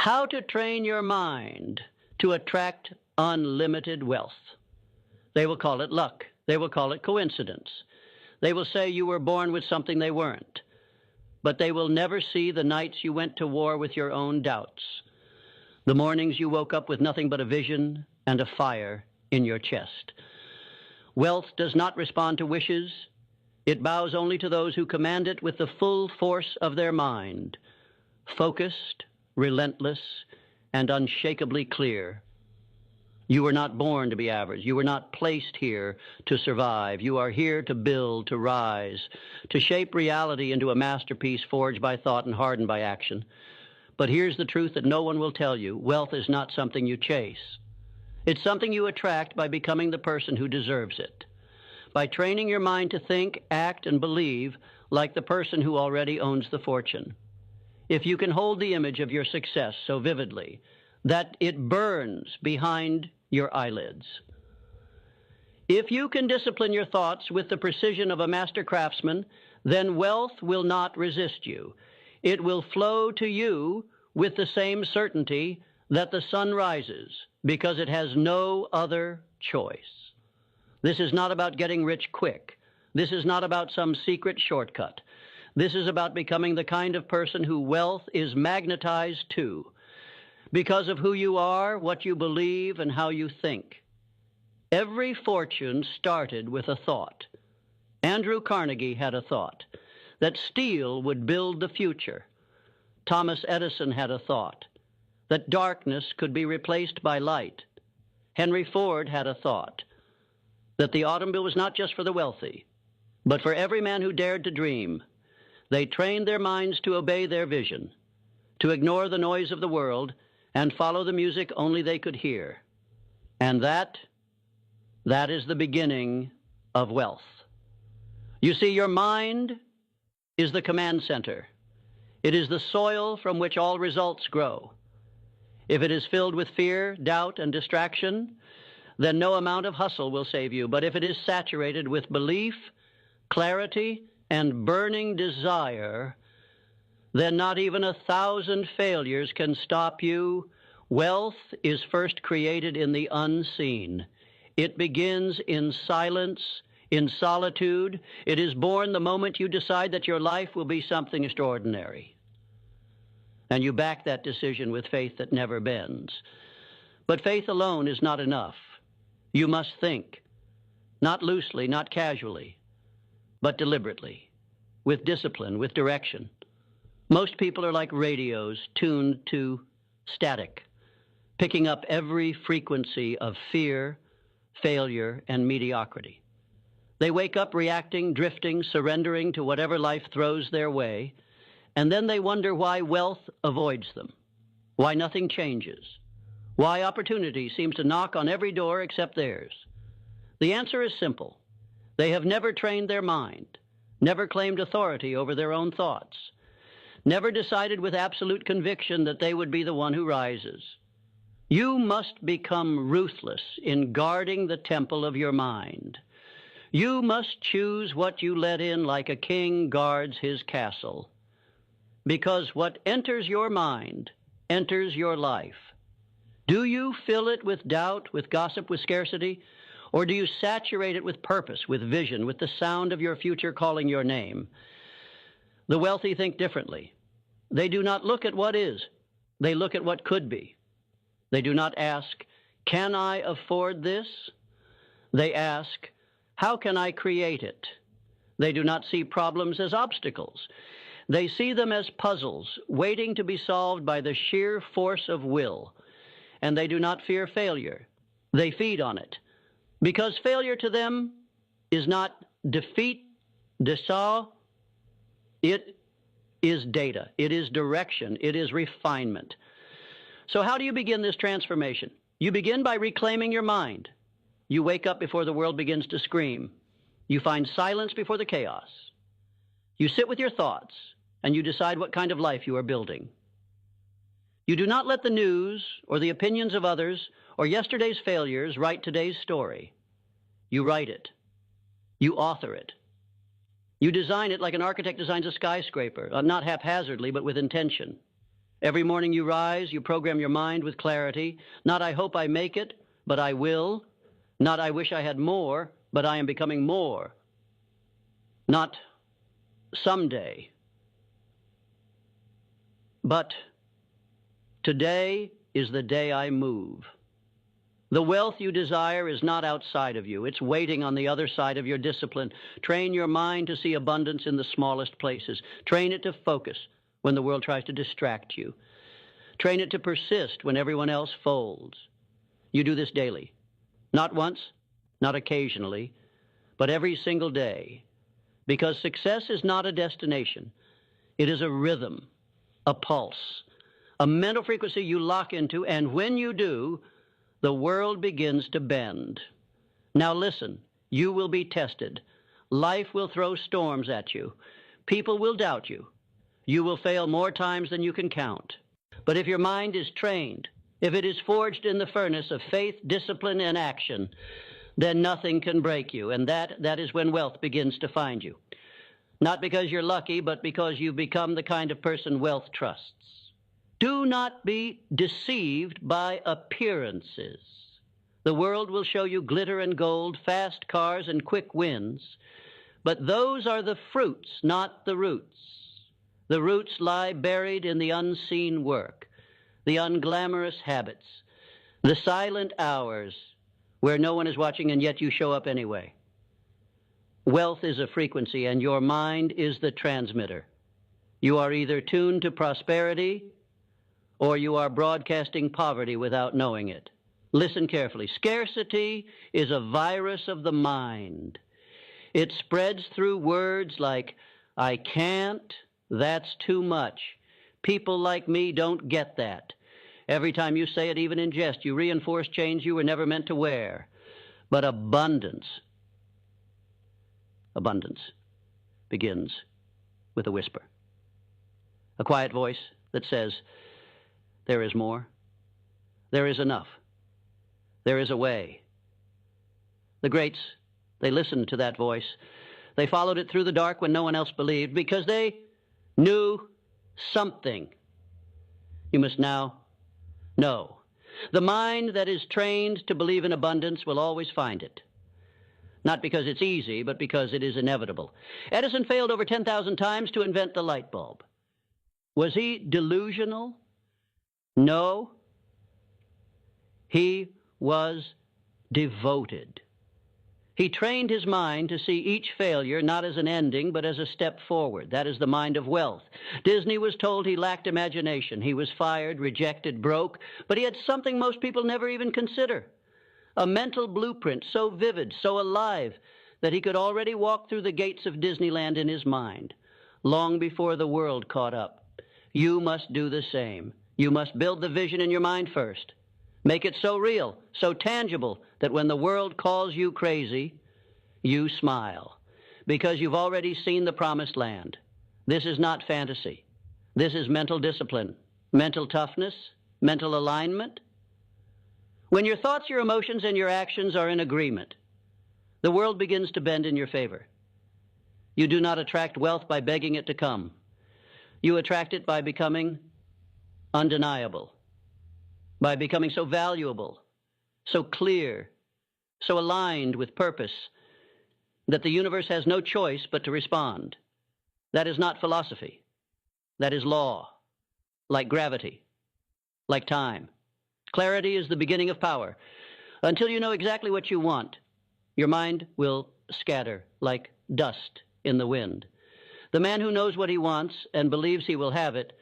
how to train your mind to attract unlimited wealth. They will call it luck. They will call it coincidence. They will say you were born with something they weren't. But they will never see the nights you went to war with your own doubts, the mornings you woke up with nothing but a vision and a fire in your chest. Wealth does not respond to wishes. It bows only to those who command it with the full force of their mind, focused, relentless, and unshakably clear. You were not born to be average. You were not placed here to survive. You are here to build, to rise, to shape reality into a masterpiece forged by thought and hardened by action. But here's the truth that no one will tell you. Wealth is not something you chase. It's something you attract by becoming the person who deserves it, by training your mind to think, act, and believe like the person who already owns the fortune. If you can hold the image of your success so vividly that it burns behind your eyelids, if you can discipline your thoughts with the precision of a master craftsman, then wealth will not resist you. It will flow to you with the same certainty that the sun rises, because it has no other choice. This is not about getting rich quick. This is not about some secret shortcut. This is about becoming the kind of person who wealth is magnetized to, because of who you are, what you believe, and how you think. Every fortune started with a thought. Andrew Carnegie had a thought that steel would build the future. Thomas Edison had a thought that darkness could be replaced by light. Henry Ford had a thought that the automobile was not just for the wealthy, but for every man who dared to dream. They trained their minds to obey their vision, to ignore the noise of the world, and follow the music only they could hear. And that is the beginning of wealth. You see, your mind is the command center. It is the soil from which all results grow. If it is filled with fear, doubt, and distraction, then no amount of hustle will save you. But if it is saturated with belief, clarity, and burning desire, then not even 1,000 failures can stop you. Wealth is first created in the unseen. It begins in silence, in solitude. It is born the moment you decide that your life will be something extraordinary. And you back that decision with faith that never bends. But faith alone is not enough. You must think, not loosely, not casually, but deliberately, with discipline, with direction. Most people are like radios tuned to static, picking up every frequency of fear, failure, and mediocrity. They wake up reacting, drifting, surrendering to whatever life throws their way, and then they wonder why wealth avoids them, why nothing changes, why opportunity seems to knock on every door except theirs. The answer is simple. They have never trained their mind, never claimed authority over their own thoughts, never decided with absolute conviction that they would be the one who rises. You must become ruthless in guarding the temple of your mind. You must choose what you let in like a king guards his castle. Because what enters your mind enters your life. Do you fill it with doubt, with gossip, with scarcity? Or do you saturate it with purpose, with vision, with the sound of your future calling your name? The wealthy think differently. They do not look at what is. They look at what could be. They do not ask, can I afford this? They ask, how can I create it? They do not see problems as obstacles. They see them as puzzles waiting to be solved by the sheer force of will. And they do not fear failure. They feed on it. Because failure to them is not defeat, desau. It is data. It is direction. It is refinement. So how do you begin this transformation? You begin by reclaiming your mind. You wake up before the world begins to scream. You find silence before the chaos. You sit with your thoughts, and you decide what kind of life you are building. You do not let the news or the opinions of others or yesterday's failures write today's story. You write it. You author it. You design it like an architect designs a skyscraper, not haphazardly, but with intention. Every morning you rise, you program your mind with clarity. Not I hope I make it, but I will. Not I wish I had more, but I am becoming more. Not someday, but today is the day I move. The wealth you desire is not outside of you. It's waiting on the other side of your discipline. Train your mind to see abundance in the smallest places. Train it to focus when the world tries to distract you. Train it to persist when everyone else folds. You do this daily. Not once, not occasionally, but every single day. Because success is not a destination. It is a rhythm, a pulse, a mental frequency you lock into, and when you do, the world begins to bend. Now listen, you will be tested. Life will throw storms at you. People will doubt you. You will fail more times than you can count. But if your mind is trained, if it is forged in the furnace of faith, discipline, and action, then nothing can break you, and that is when wealth begins to find you. Not because you're lucky, but because you've become the kind of person wealth trusts. Do not be deceived by appearances. The world will show you glitter and gold, fast cars and quick wins, but those are the fruits, not the roots. The roots lie buried in the unseen work, the unglamorous habits, the silent hours where no one is watching and yet you show up anyway. Wealth is a frequency and your mind is the transmitter. You are either tuned to prosperity or you are broadcasting poverty without knowing it. Listen carefully. Scarcity is a virus of the mind. It spreads through words like, I can't, that's too much. People like me don't get that. Every time you say it, even in jest, you reinforce chains you were never meant to wear. But abundance begins with a whisper. A quiet voice that says, there is more. There is enough. There is a way. The greats, they listened to that voice. They followed it through the dark when no one else believed because they knew something. You must now know. The mind that is trained to believe in abundance will always find it. Not because it's easy, but because it is inevitable. Edison failed over 10,000 times to invent the light bulb. Was he delusional? No. He was devoted. He trained his mind to see each failure not as an ending, but as a step forward. That is the mind of wealth. Disney was told he lacked imagination. He was fired, rejected, broke, but he had something most people never even consider. A mental blueprint so vivid, so alive, that he could already walk through the gates of Disneyland in his mind, long before the world caught up. You must do the same. You must build the vision in your mind first. Make it so real, so tangible, that when the world calls you crazy, you smile, because you've already seen the promised land. This is not fantasy. This is mental discipline, mental toughness, mental alignment. When your thoughts, your emotions, and your actions are in agreement, the world begins to bend in your favor. You do not attract wealth by begging it to come. You attract it by becoming undeniable, by becoming so valuable, so clear, so aligned with purpose that the universe has no choice but to respond. That is not philosophy. That is law, like gravity, like time. Clarity is the beginning of power. Until you know exactly what you want, your mind will scatter like dust in the wind. The man who knows what he wants and believes he will have it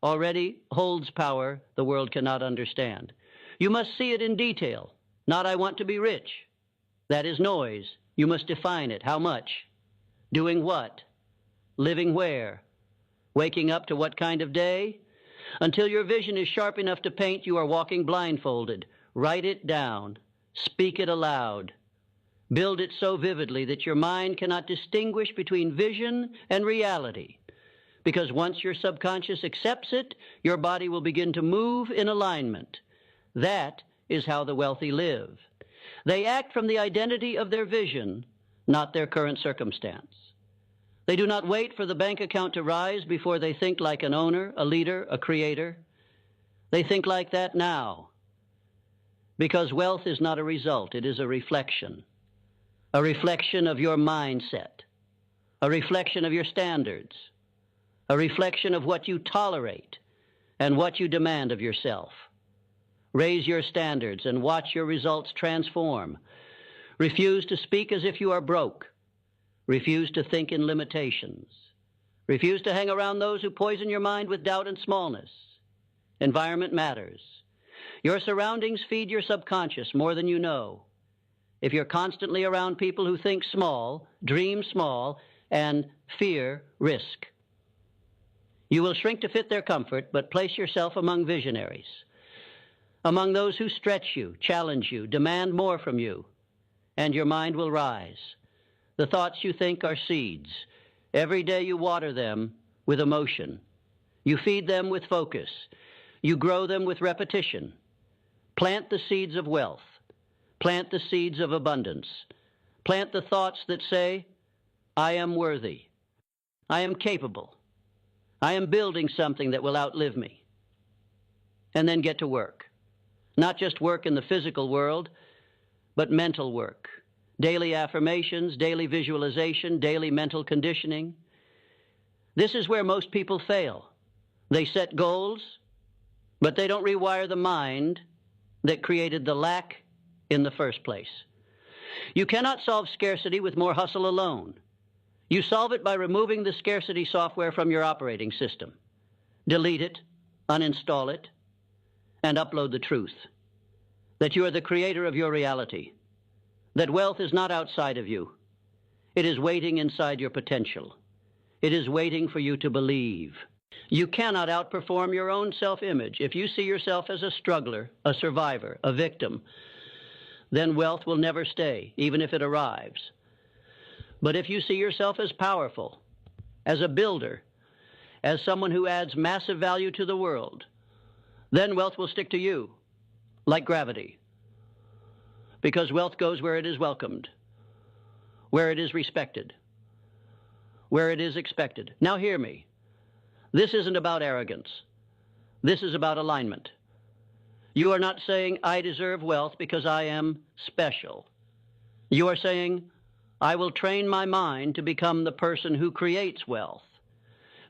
already holds power the world cannot understand. You must see it in detail, not I want to be rich. That is noise. You must define it. How much? Doing what? Living where? Waking up to what kind of day? Until your vision is sharp enough to paint, you are walking blindfolded. Write it down. Speak it aloud. Build it so vividly that your mind cannot distinguish between vision and reality. Because once your subconscious accepts it, your body will begin to move in alignment. That is how the wealthy live. They act from the identity of their vision, not their current circumstance. They do not wait for the bank account to rise before they think like an owner, a leader, a creator. They think like that now because wealth is not a result, it is a reflection of your mindset, a reflection of your standards, a reflection of what you tolerate and what you demand of yourself. Raise your standards and watch your results transform. Refuse to speak as if you are broke. Refuse to think in limitations. Refuse to hang around those who poison your mind with doubt and smallness. Environment matters. Your surroundings feed your subconscious more than you know. If you're constantly around people who think small, dream small, and fear risk, you will shrink to fit their comfort, but place yourself among visionaries, among those who stretch you, challenge you, demand more from you, and your mind will rise. The thoughts you think are seeds. Every day you water them with emotion. You feed them with focus. You grow them with repetition. Plant the seeds of wealth. Plant the seeds of abundance. Plant the thoughts that say, I am worthy. I am capable. I am building something that will outlive me. And then get to work. Not just work in the physical world, but mental work. Daily affirmations, daily visualization, daily mental conditioning. This is where most people fail. They set goals, but they don't rewire the mind that created the lack in the first place. You cannot solve scarcity with more hustle alone. You solve it by removing the scarcity software from your operating system. Delete it, uninstall it, and upload the truth. That you are the creator of your reality. That wealth is not outside of you. It is waiting inside your potential. It is waiting for you to believe. You cannot outperform your own self-image. If you see yourself as a struggler, a survivor, a victim, then wealth will never stay, even if it arrives. But if you see yourself as powerful, as a builder, as someone who adds massive value to the world, then wealth will stick to you, like gravity. Because wealth goes where it is welcomed, where it is respected, where it is expected. Now hear me. This isn't about arrogance. This is about alignment. You are not saying, I deserve wealth because I am special. You are saying, I will train my mind to become the person who creates wealth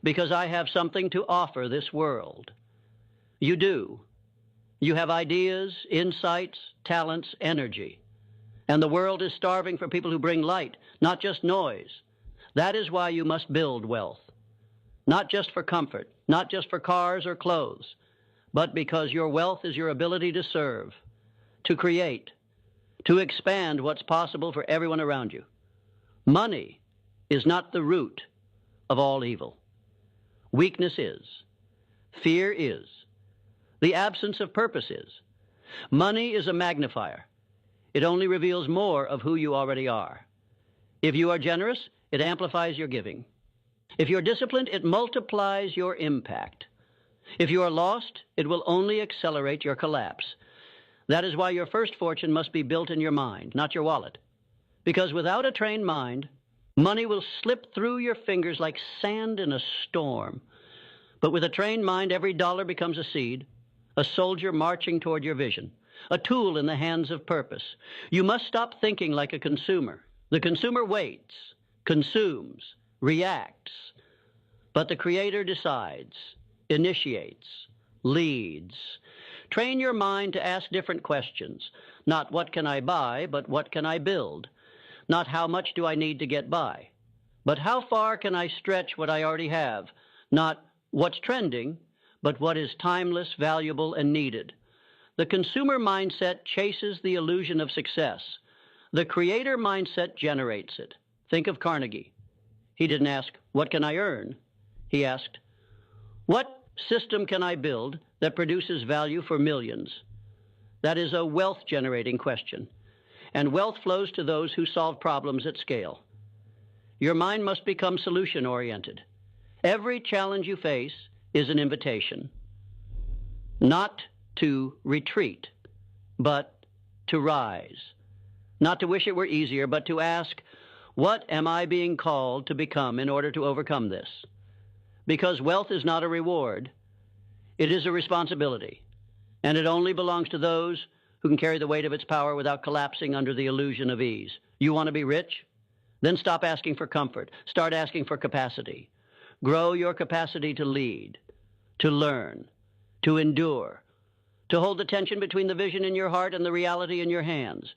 because I have something to offer this world. You do. You have ideas, insights, talents, energy. And the world is starving for people who bring light, not just noise. That is why you must build wealth. Not just for comfort, not just for cars or clothes, but because your wealth is your ability to serve, to create, to expand what's possible for everyone around you. Money is not the root of all evil. Weakness is. Fear is. The absence of purpose is. Money is a magnifier. It only reveals more of who you already are. If you are generous, it amplifies your giving. If you're disciplined, it multiplies your impact. If you are lost, it will only accelerate your collapse. That is why your first fortune must be built in your mind, not your wallet. Because without a trained mind, money will slip through your fingers like sand in a storm. But with a trained mind, every dollar becomes a seed, a soldier marching toward your vision, a tool in the hands of purpose. You must stop thinking like a consumer. The consumer waits, consumes, reacts, but the creator decides, initiates, leads. Train your mind to ask different questions. Not what can I buy, but what can I build? Not how much do I need to get by, but how far can I stretch what I already have? Not what's trending, but what is timeless, valuable, and needed. The consumer mindset chases the illusion of success. The creator mindset generates it. Think of Carnegie. He didn't ask, what can I earn? He asked, what system can I build that produces value for millions? That is a wealth-generating question. And wealth flows to those who solve problems at scale. Your mind must become solution-oriented. Every challenge you face is an invitation, not to retreat, but to rise. Not to wish it were easier, but to ask, what am I being called to become in order to overcome this? Because wealth is not a reward, it is a responsibility. and it only belongs to those who can carry the weight of its power without collapsing under the illusion of ease. You want to be rich? Then stop asking for comfort. Start asking for capacity. Grow your capacity to lead, to learn, to endure, to hold the tension between the vision in your heart and the reality in your hands.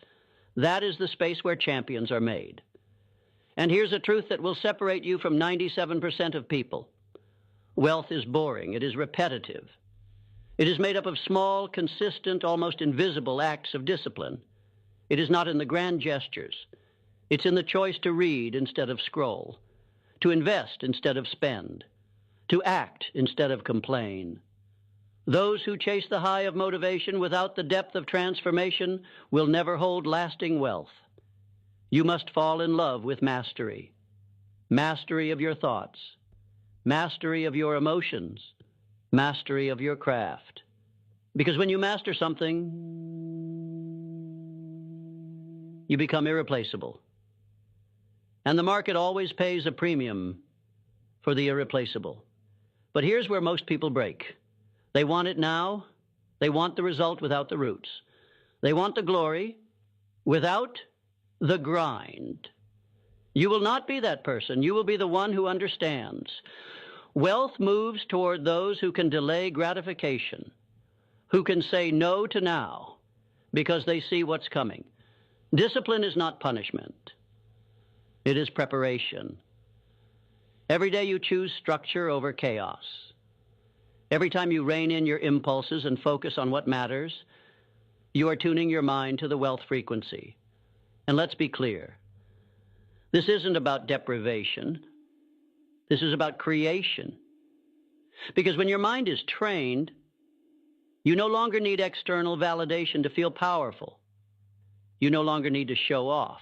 That is the space where champions are made. And here's a truth that will separate you from 97% of people. Wealth is boring. It is repetitive. It is made up of small, consistent, almost invisible acts of discipline. It is not in the grand gestures. It's in the choice to read instead of scroll, to invest instead of spend, to act instead of complain. Those who chase the high of motivation without the depth of transformation will never hold lasting wealth. You must fall in love with mastery. Mastery of your thoughts, mastery of your emotions, mastery of your craft. Because when you master something, you become irreplaceable. And the market always pays a premium for the irreplaceable. But here's where most people break. They want it now. They want the result without the roots. They want the glory without the grind. You will not be that person. You will be the one who understands. Wealth moves toward those who can delay gratification, who can say no to now because they see what's coming. Discipline is not punishment. It is preparation. Every day you choose structure over chaos. Every time you rein in your impulses and focus on what matters, you are tuning your mind to the wealth frequency. And let's be clear. This isn't about deprivation. This is about creation. Because when your mind is trained, you no longer need external validation to feel powerful. You no longer need to show off.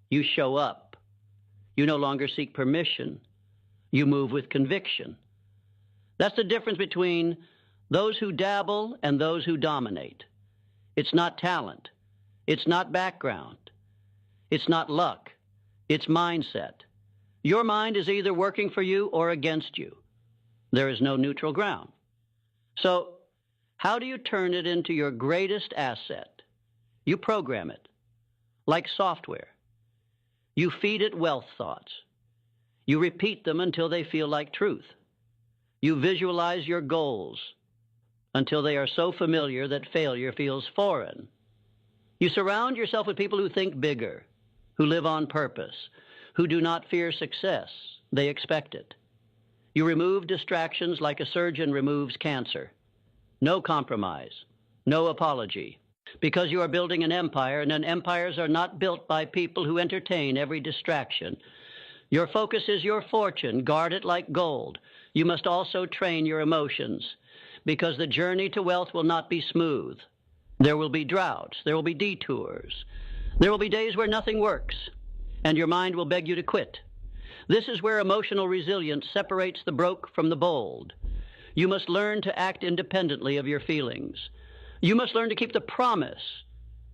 You show up. You no longer seek permission. You move with conviction. That's the difference between those who dabble and those who dominate. It's not talent. It's not background. It's not luck. It's mindset. Your mind is either working for you or against you. There is no neutral ground. So, how do you turn it into your greatest asset? You program it, like software. You feed it wealth thoughts. You repeat them until they feel like truth. You visualize your goals until they are so familiar that failure feels foreign. You surround yourself with people who think bigger, who live on purpose, who do not fear success. They expect it. You remove distractions like a surgeon removes cancer. No compromise, no apology. Because you are building an empire, and empires are not built by people who entertain every distraction. Your focus is your fortune. Guard it like gold. You must also train your emotions, because the journey to wealth will not be smooth. There will be droughts. There will be detours. There will be days where nothing works, and your mind will beg you to quit. This is where emotional resilience separates the broke from the bold. You must learn to act independently of your feelings. You must learn to keep the promise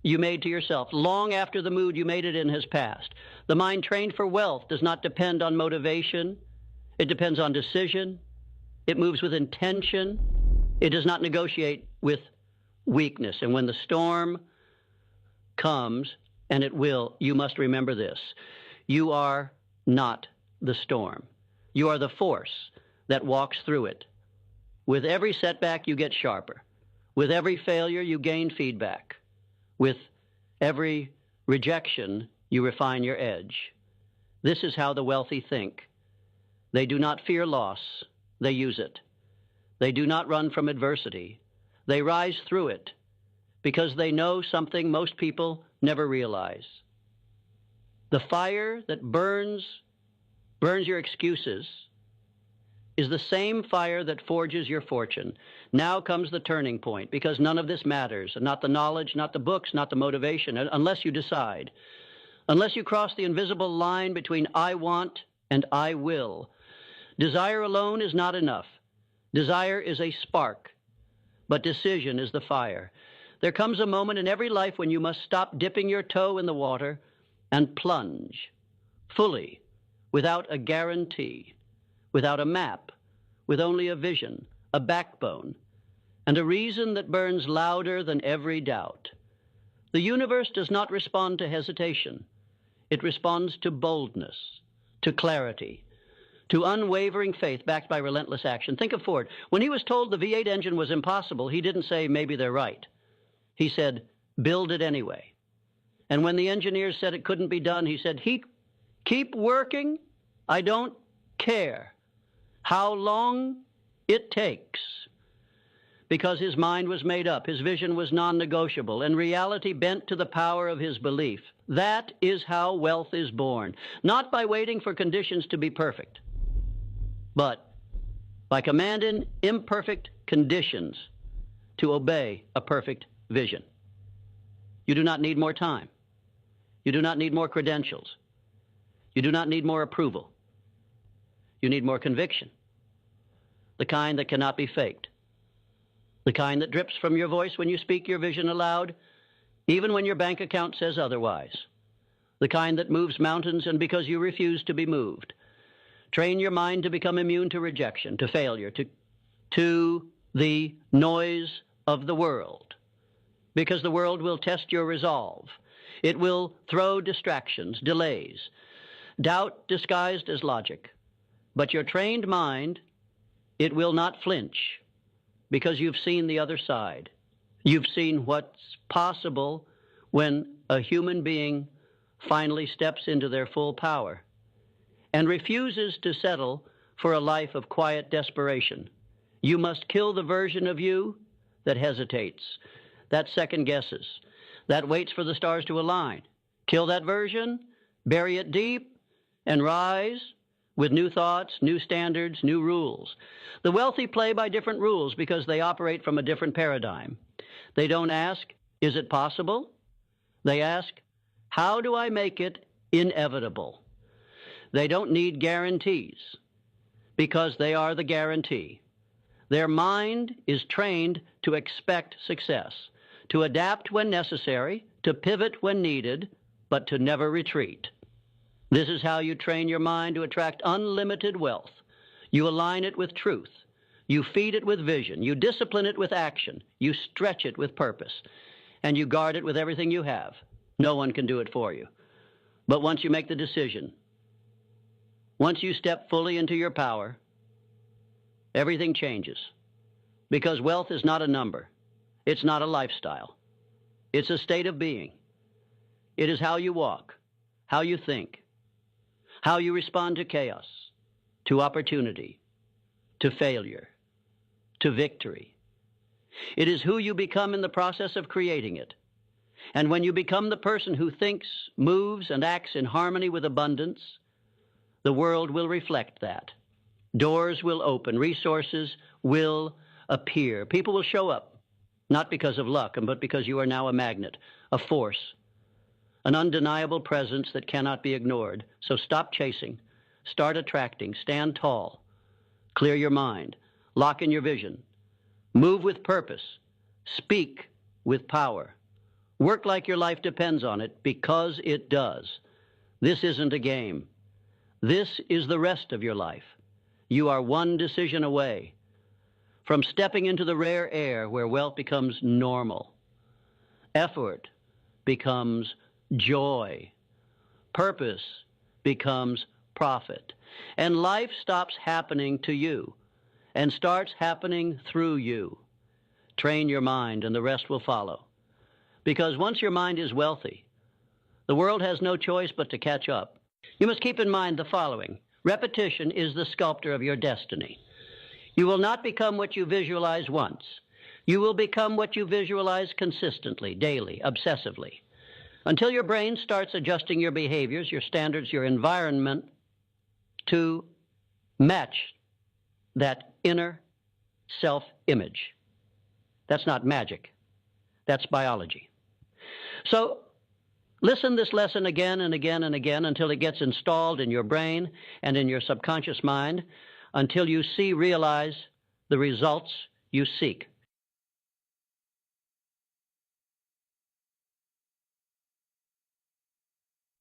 you made to yourself long after the mood you made it in has passed. The mind trained for wealth does not depend on motivation. It depends on decision. It moves with intention. It does not negotiate with weakness. And when the storm comes, and it will, you must remember this. You are not the storm. You are the force that walks through it. With every setback, you get sharper. With every failure, you gain feedback. With every rejection, you refine your edge. This is how the wealthy think. They do not fear loss. They use it. They do not run from adversity. They rise through it because they know something most people never realize. The fire that burns your excuses is the same fire that forges your fortune. Now comes the turning point, because none of this matters, not the knowledge, not the books, not the motivation, unless you decide. Unless you cross the invisible line between I want and I will. Desire alone is not enough. Desire is a spark, but decision is the fire. There comes a moment in every life when you must stop dipping your toe in the water and plunge fully, without a guarantee, without a map, with only a vision, a backbone. and a reason that burns louder than every doubt. The universe does not respond to hesitation. It responds to boldness, to clarity, to unwavering faith backed by relentless action. Think of Ford. When he was told the V8 engine was impossible, he didn't say, maybe they're right. He said, build it anyway. And when the engineers said it couldn't be done, he said, keep working. I don't care how long it takes. Because his mind was made up, his vision was non-negotiable, and reality bent to the power of his belief. That is how wealth is born, not by waiting for conditions to be perfect, but by commanding imperfect conditions to obey a perfect vision. You do not need more time. You do not need more credentials. You do not need more approval. You need more conviction, the kind that cannot be faked, the kind that drips from your voice when you speak your vision aloud, even when your bank account says otherwise, the kind that moves mountains and because you refuse to be moved. Train your mind to become immune to rejection, to failure, to the noise of the world, because the world will test your resolve. It will throw distractions, delays, doubt disguised as logic. But your trained mind, it will not flinch because you've seen the other side. You've seen what's possible when a human being finally steps into their full power and refuses to settle for a life of quiet desperation. You must kill the version of you that hesitates, that second guesses, that waits for the stars to align. Kill that version, bury it deep, and rise with new thoughts, new standards, new rules. The wealthy play by different rules because they operate from a different paradigm. They don't ask, is it possible? They ask, how do I make it inevitable? They don't need guarantees because they are the guarantee. Their mind is trained to expect success, to adapt when necessary, to pivot when needed, but to never retreat. This is how you train your mind to attract unlimited wealth. You align it with truth. You feed it with vision. You discipline it with action. You stretch it with purpose. And you guard it with everything you have. No one can do it for you. But once you make the decision, once you step fully into your power, everything changes. Because wealth is not a number. It's not a lifestyle. It's a state of being. It is how you walk, how you think, how you respond to chaos, to opportunity, to failure, to victory. It is who you become in the process of creating it. And when you become the person who thinks, moves, and acts in harmony with abundance, the world will reflect that. Doors will open, resources will appear. People will show up, not because of luck, but because you are now a magnet, a force, an undeniable presence that cannot be ignored. So stop chasing, start attracting, stand tall, clear your mind, lock in your vision, move with purpose, speak with power, work like your life depends on it, because it does. This isn't a game. This is the rest of your life. You are one decision away from stepping into the rare air where wealth becomes normal, effort becomes joy, purpose becomes profit, and life stops happening to you and starts happening through you. Train your mind and the rest will follow. Because once your mind is wealthy, the world has no choice but to catch up. You must keep in mind the following. Repetition is the sculptor of your destiny. You will not become what you visualize once. You will become what you visualize consistently, daily, obsessively, until your brain starts adjusting your behaviors, your standards, your environment to match that inner self-image. That's not magic. That's biology. So listen this lesson again and again and again until it gets installed in your brain and in your subconscious mind, until you realize the results you seek.